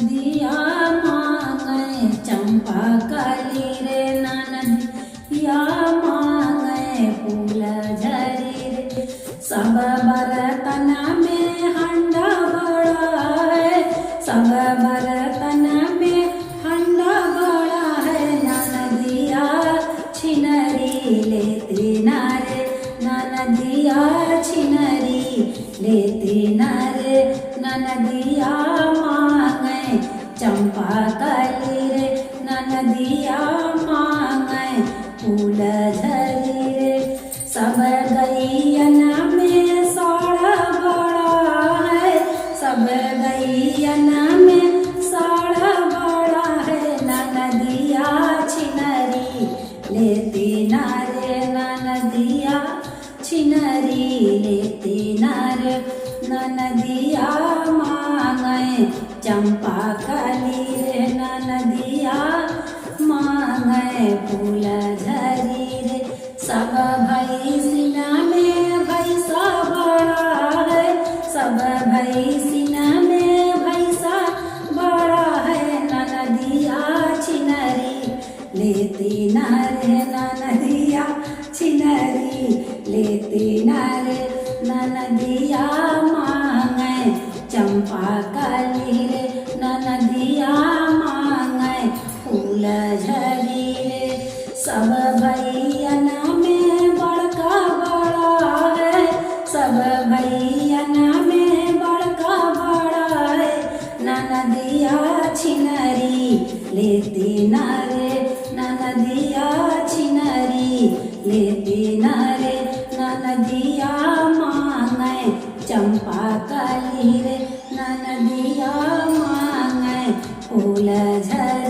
दिया मांगे चंपा कली रे ननदिया मांगे फूल झरी रे। सब बर्तन में हंडा बड़ा है, सब बर्तन में हंडा बड़ा है। ननदिया छिनरी लेती नारे, ननदिया छिनरी लेती नारे। ननदिया मांगे चंपा कली रे, ननदिया मांगे फूल झरी रे। सब गैयन में साड़ा बड़ा है, सब गैयन में साड़ा बड़ा है। ननदिया छिनरी लेती नारे, ननदिया छिनरी लेती नारे। ननदिया मांगे चंपा कली रे, ननदिया मांगे फूल झरी रे। सब भैंसिना में भैंसा बड़ा है, सब भैंसिना में भैंसा बड़ा है। ननदिया छिनरी लेती नारे, ननदिया छिनरी लेती नारे। ननदिया मांगे चंपा कली रे, ननदिया मांगे फूल झरी रे। सब भैयन में बड़का बड़ा है, सब भैयन में बड़का बड़ा है। ननदिया छिनरी लेती नारे, ननदिया छिनरी लेती नारे। ननदिया मांगे चंपा कली रे, ननदिया मांगे फूल झरी।